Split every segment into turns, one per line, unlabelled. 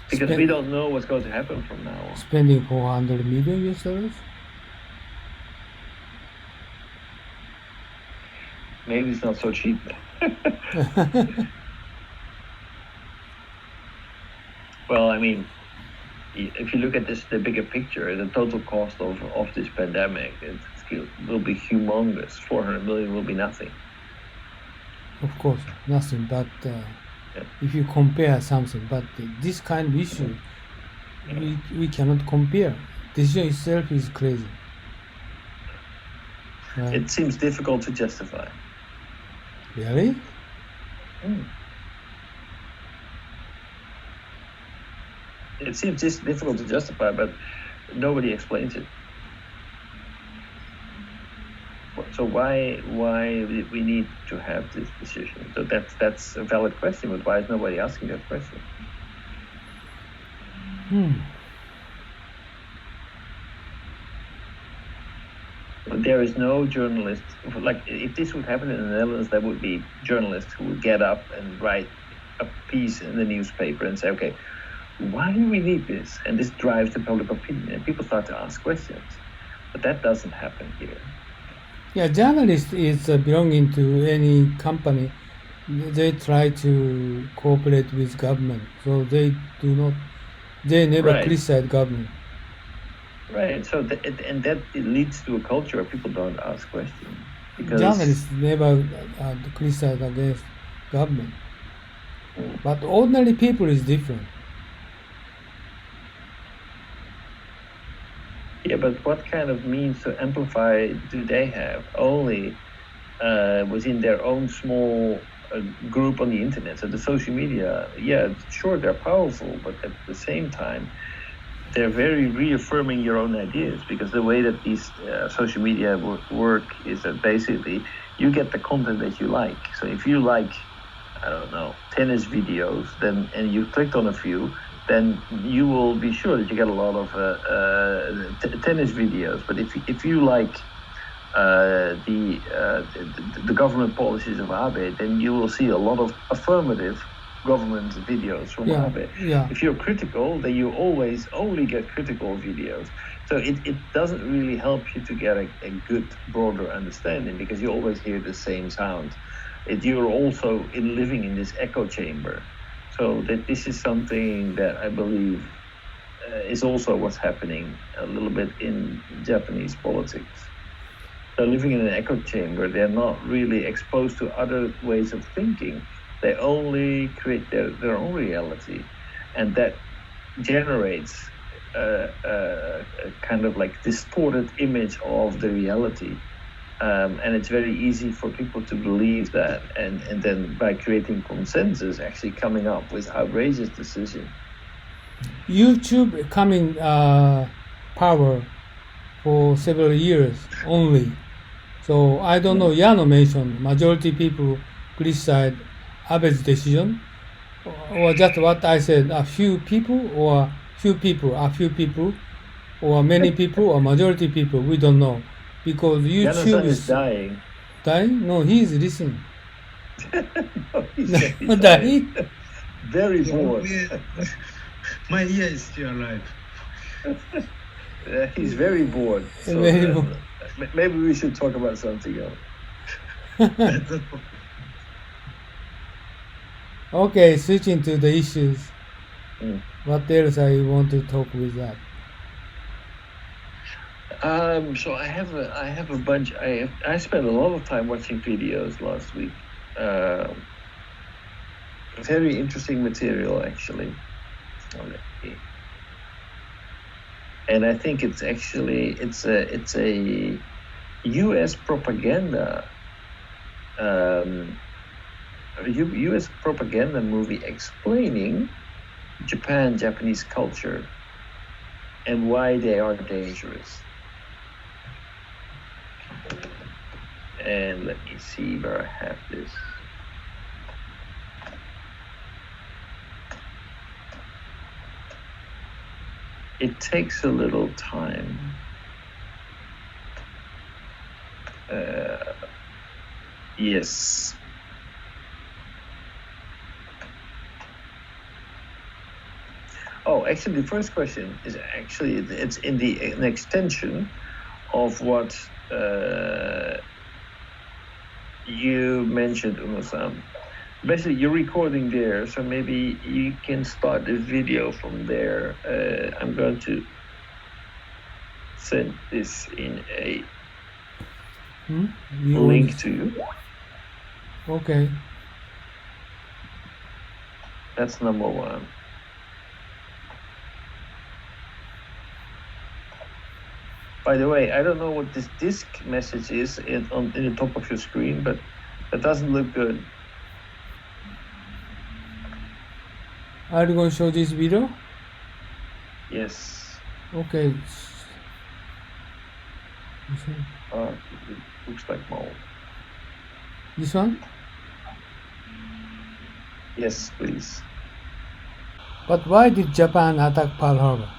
Because we don't know what's going to happen from now on.
Spending $400 million?
Maybe it's not so cheap. Well, I mean, if you look at the bigger picture, the total cost of this pandemic, it will be humongous. 400 million will be nothing.
Of course, nothing. But if you compare something, but this kind of issue, we cannot compare. Decision itself is crazy.
It seems difficult to justify.
Really?
It seems just difficult to justify, but nobody explains it. So why we need to have this decision? So that's a valid question, but why is nobody asking that question? There is no journalist. Like, if this would happen in the Netherlands, there would be journalists who would get up and write a piece in the newspaper and say, okay, why do we need this? And this drives the public opinion, and people start to ask questions. But that doesn't happen here.
Yeah, journalist is belonging to any company. They try to cooperate with government, so they never criticize government.
Right. So that leads to a culture where people don't ask questions. Because
journalists never criticize against government, but ordinary people is different.
Yeah, but what kind of means to amplify do they have? Only within their own small group on the internet. So the social media, yeah, sure, they're powerful, but at the same time, they're very reaffirming your own ideas, because the way that these social media work is that basically you get the content that you like. So if you like, I don't know, tennis videos, then and you clicked on a few, then you will be sure that you get a lot of tennis videos. But if you like the government policies of Abe, then you will see a lot of affirmative government videos from Abe.
Yeah.
If you're critical, then you always only get critical videos. So it doesn't really help you to get a good, broader understanding, because you always hear the same sound. You're also living in this echo chamber. So that this is something that I believe is also what's happening a little bit in Japanese politics. They're living in an echo chamber. They're not really exposed to other ways of thinking. They only create their own reality, and that generates a kind of like distorted image of the reality. And it's very easy for people to believe that, and then by creating consensus, actually coming up with outrageous decisions.
YouTube coming power for several years only. So I don't know, Yano mentioned majority people criticize Abe's decision, or just what I said, a few people, or many people, or majority people, we don't know. Because YouTube
is dying.
Dying? No, he is listening.
No, he's
dying?
Very bored.
My ear is still alive.
He's very bored. So, maybe we should talk about something else.
Okay, switching to the issues. What else I want to talk with that?
So I have a bunch. I spent a lot of time watching videos last week. Very interesting material, actually. And I think it's actually it's a U.S. propaganda. U.S. propaganda movie explaining Japanese culture and why they are dangerous. And let me see where I have this. It takes a little time. Yes. Oh, actually, the first question is actually it's an extension of what you mentioned, Uno-san. Basically, you're recording there, so maybe you can start the video from there. I'm going to send this in a link to you.
Okay.
That's number one. By the way, I don't know what this disk message is in the top of your screen, but that doesn't look good.
Are you going to show this video?
Yes.
Okay.
It looks like mold.
This one?
Yes, please.
But why did Japan attack Pearl Harbor?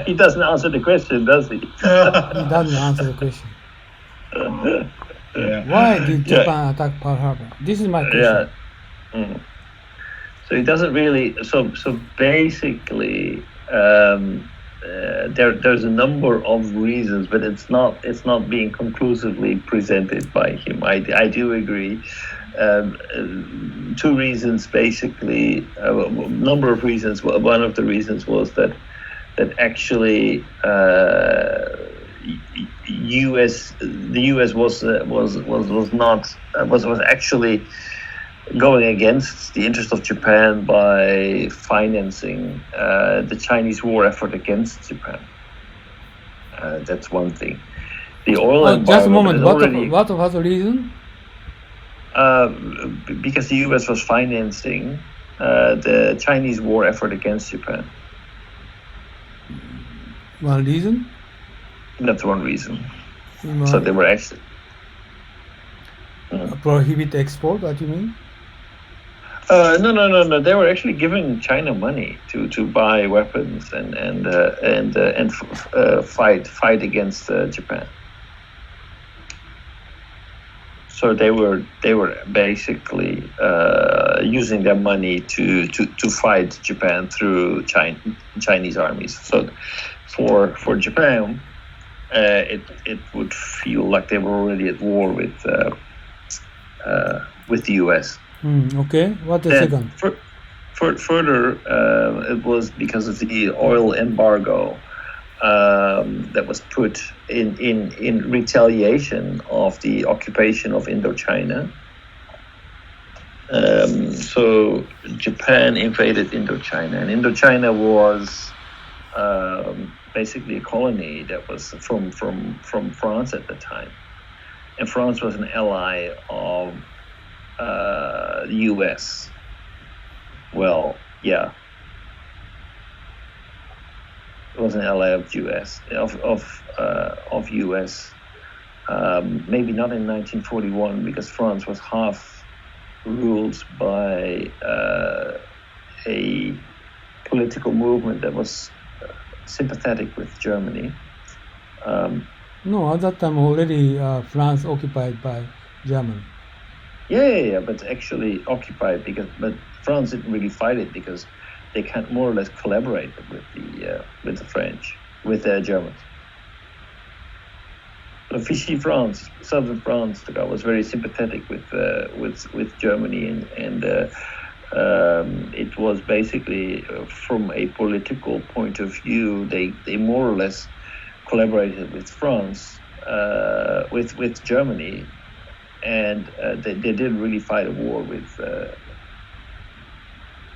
He doesn't answer the question, does he?
He doesn't answer the question. Why did Japan attack Pearl Harbor? This is my question.
Yeah. So it doesn't really. So basically, there's a number of reasons, but it's not being conclusively presented by him. I do agree. Two reasons basically. A number of reasons. One of the reasons was that actually the U.S. was actually going against the interest of Japan by financing the Chinese war effort against Japan. That's one thing. The oil embargo.
Just a moment. What was the reason?
Because the U.S. was financing the Chinese war effort against Japan.
One reason?
That's one reason. So they were actually
prohibit export. What do you mean?
No. They were actually giving China money to buy weapons and fight against Japan. So they were basically using their money to fight Japan through Chinese armies. So for Japan, it would feel like they were already at war with the U.S.
Okay. What the second?
Further, it was because of the oil embargo that was put in retaliation of the occupation of Indochina. So Japan invaded Indochina, and Indochina was basically a colony that was from France at the time, and France was an ally of the U.S. Well, yeah. It was an ally of U.S. of U.S. Maybe not in 1941 because France was half ruled by a political movement that was sympathetic with Germany.
No, at that time already France occupied by Germany.
Yeah, but actually occupied but France didn't really fight it because they kind more or less collaborated with the French, with the Germans. So Vichy France, southern France, was very sympathetic with Germany, and it was basically from a political point of view, they more or less collaborated with France, with Germany, and they didn't really fight a war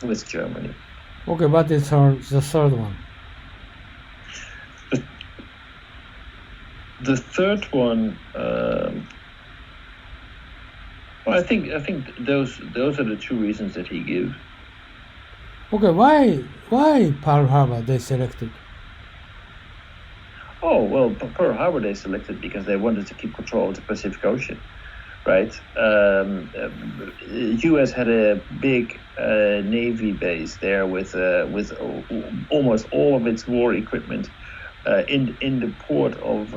with Germany.
Okay, what is the third one?
The third one, well, I think those are the two reasons that he gives.
Okay, why Pearl Harbor they selected?
Oh well, Pearl Harbor they selected because they wanted to keep control of the Pacific Ocean, right? U.S. had a big navy base there with almost all of its war equipment in the port of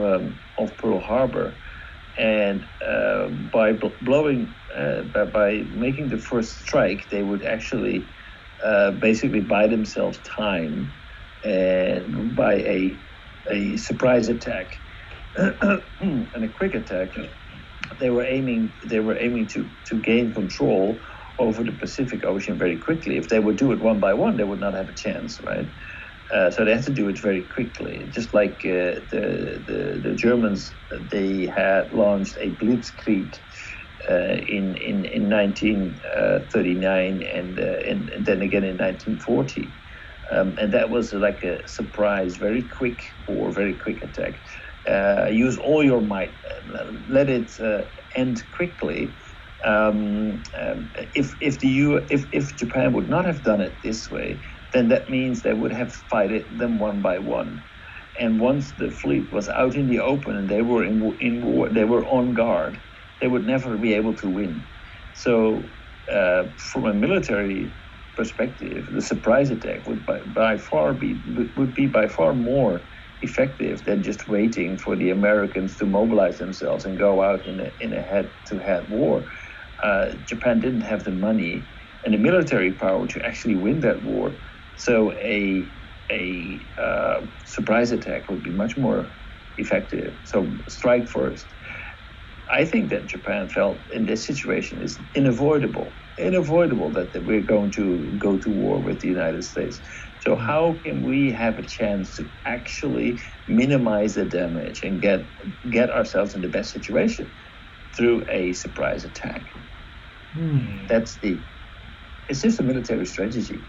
Pearl Harbor, and by making the first strike, they would actually basically buy themselves time and by a surprise attack and a quick attack. They were aiming to gain control over the Pacific Ocean very quickly. If they would do it one by one, they would not have a chance, right? So they had to do it very quickly. Just like the Germans, they had launched a blitzkrieg in 1939 and then again in 1940. And that was like a surprise, very quick war, very quick attack. Use all your might, let it end quickly. If Japan would not have done it this way, then that means they would have fighted them one by one. And once the fleet was out in the open and they were in war, they were on guard, they would never be able to win. So from a military perspective, the surprise attack would by far be more effective than just waiting for the Americans to mobilize themselves and go out in a head-to-head war. Japan didn't have the money and the military power to actually win that war, so a surprise attack would be much more effective. So strike first. I think that Japan felt in this situation is unavoidable that we're going to go to war with the United States. So how can we have a chance to actually minimize the damage and get ourselves in the best situation? Through a surprise attack. It's just a military strategy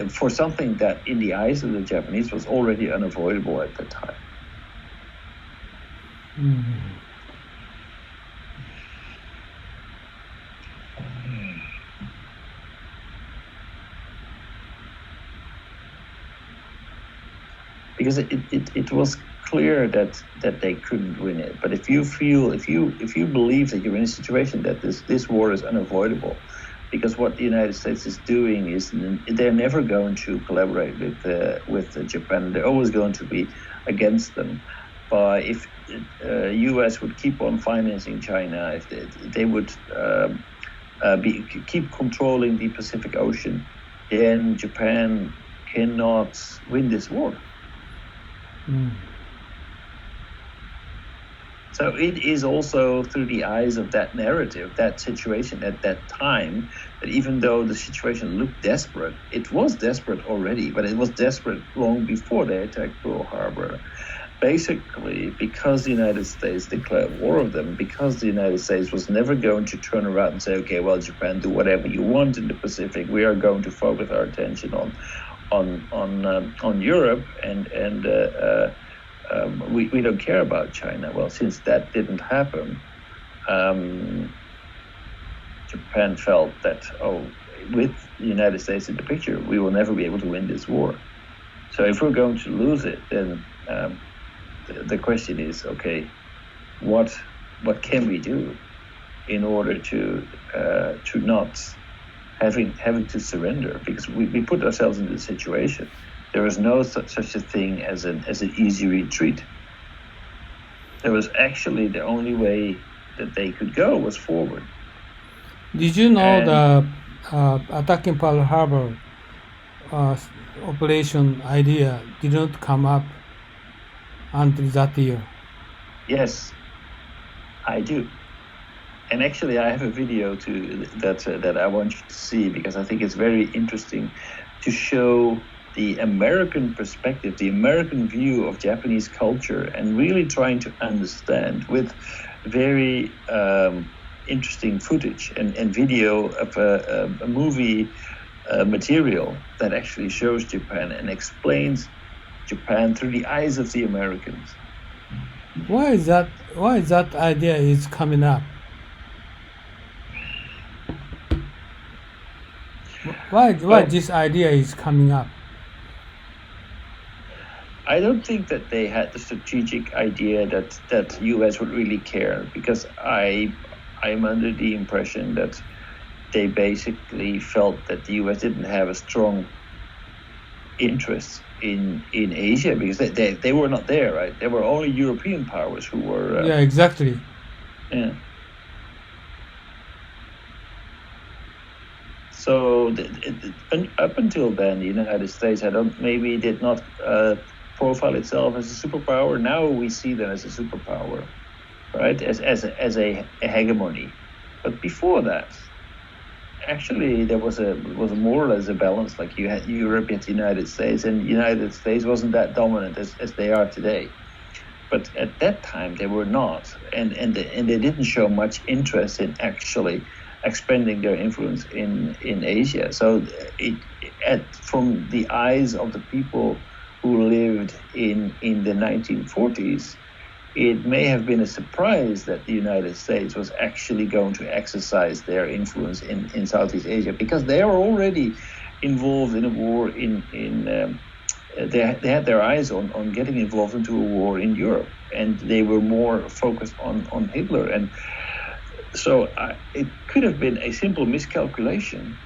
for something that in the eyes of the Japanese was already unavoidable at the time. Because it was clear that they couldn't win it. But if you believe that you're in a situation that this war is unavoidable, because what the United States is doing is they're never going to collaborate with Japan. They're always going to be against them. But if U.S. would keep on financing China, if they would keep controlling the Pacific Ocean, then Japan cannot win this war. So it is also through the eyes of that narrative, that situation at that time, that even though the situation looked desperate, it was desperate already, but it was desperate long before they attacked Pearl Harbor. Basically, because the United States declared war on them, because the United States was never going to turn around and say, okay, well, Japan, do whatever you want in the Pacific. We are going to focus our attention on Europe and we don't care about China. Well, since that didn't happen, Japan felt that, with the United States in the picture, we will never be able to win this war. So if we're going to lose it, then the question is, okay, what can we do in order to not having to surrender? Because we put ourselves in this situation. There was no such a thing as an easy retreat. There was actually the only way that they could go was forward.
Did you know the attacking Pearl Harbor operation idea did not come up until that year?
Yes, I do. And actually, I have a video that I want you to see, because I think it's very interesting to show the American perspective, the American view of Japanese culture, and really trying to understand with very interesting footage and video of a movie material that actually shows Japan and explains Japan through the eyes of the Americans.
Why is that idea is coming up? Why this idea is coming up?
I don't think that they had the strategic idea that U.S. would really care, because I'm under the impression that they basically felt that the U.S. didn't have a strong interest in Asia, because they were not there, right? There were only European powers who were...
yeah, exactly.
Yeah. So up until then, the United States maybe did not profile itself as a superpower. Now we see them as a superpower, right? As a hegemony. But before that, actually there was more or less a balance. Like you had Europe, you had the United States, and the United States wasn't that dominant as they are today. But at that time they were not, and they didn't show much interest in actually expanding their influence in Asia. So from the eyes of the people who lived in the 1940s, it may have been a surprise that the United States was actually going to exercise their influence in Southeast Asia, because they are already involved in a war they had their eyes on getting involved into a war in Europe, and they were more focused on Hitler. And so it could have been a simple miscalculation,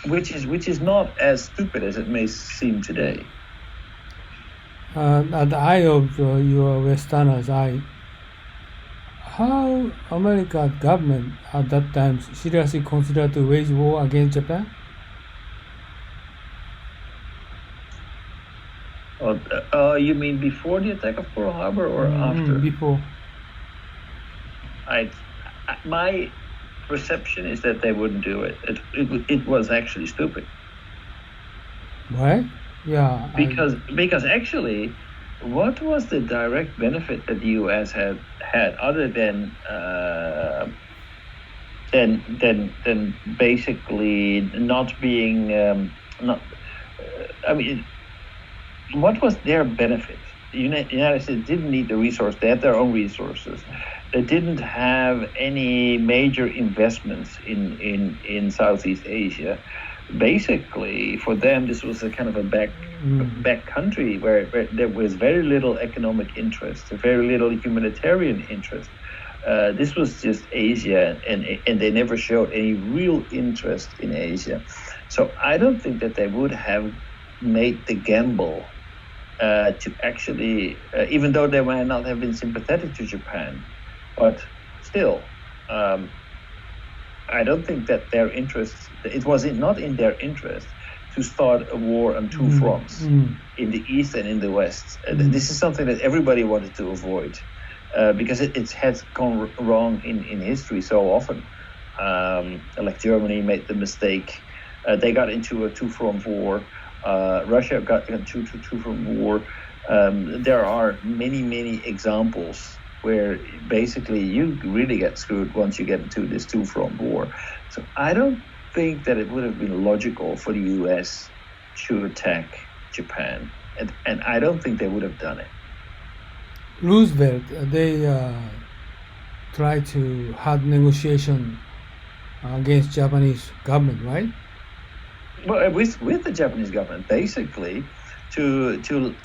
which is not as stupid as it may seem today.
At the eye of your Westerners' eye, how American government at that time seriously considered to wage war against Japan?
You mean before the attack of Pearl Harbor or after?
Before.
My perception is that they wouldn't do it. It was actually stupid.
Why? Yeah.
Because actually, what was the direct benefit that the U.S. had other than basically not being what was their benefit? The United States didn't need the resource. They had their own resources. They didn't have any major investments in Southeast Asia. Basically, for them, this was a kind of a back country where there was very little economic interest, very little humanitarian interest. This was just Asia, and they never showed any real interest in Asia. So I don't think that they would have made the gamble to actually, even though they might not have been sympathetic to Japan, but still, I don't think that their interest, it was not in their interest to start a war on two fronts, in the East and in the West. This is something that everybody wanted to avoid, because it has gone wrong in history so often. Like Germany made the mistake. They got into a two-front war. Russia got into a two-front war. There are many examples where basically you really get screwed once you get into this two-front war. So I don't think that it would have been logical for the U.S. to attack Japan, and I don't think they would have done it.
Roosevelt, they tried to have negotiation against Japanese government, right?
Well, with the Japanese government, basically, to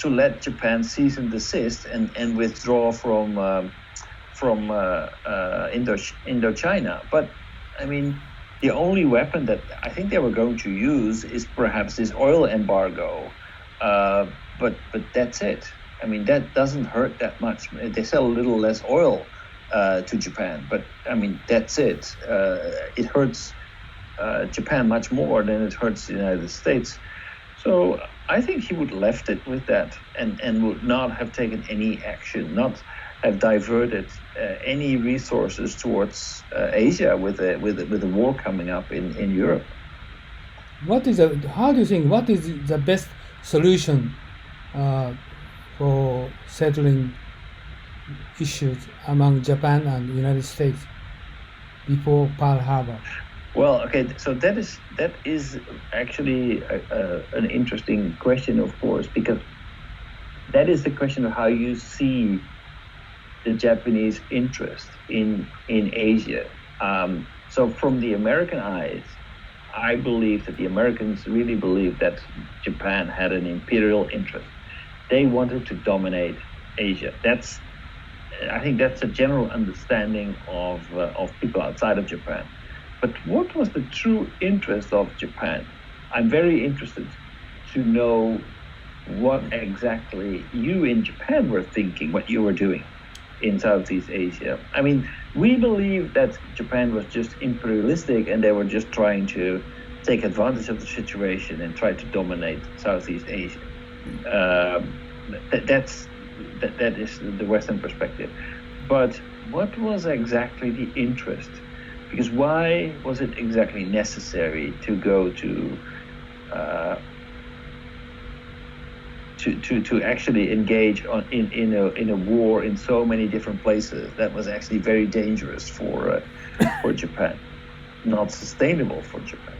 let Japan cease and desist and withdraw from Indochina. But I mean, the only weapon that I think they were going to use is perhaps this oil embargo. But that's it. I mean, that doesn't hurt that much. They sell a little less oil to Japan, but I mean, that's it. It hurts Japan much more than it hurts the United States. So I think he would have left it with that and would not have taken any action, not have diverted any resources towards Asia with a war coming up in Europe.
How do you think, what is the best solution for settling issues among Japan and the United States before Pearl Harbor?
Well, okay, so that is actually an interesting question, of course, because that is the question of how you see the Japanese interest in Asia. So from the American eyes, I believe that the Americans really believe that Japan had an imperial interest. They wanted to dominate Asia. I think that's a general understanding of people outside of Japan. But what was the true interest of Japan? I'm very interested to know what exactly you in Japan were thinking, what you were doing in Southeast Asia. I mean, we believe that Japan was just imperialistic and they were just trying to take advantage of the situation and try to dominate Southeast Asia. That is the Western perspective. But what was exactly the interest? Because why was it exactly necessary to go to actually engage in a war in so many different places that was actually very dangerous for Japan, not sustainable for Japan?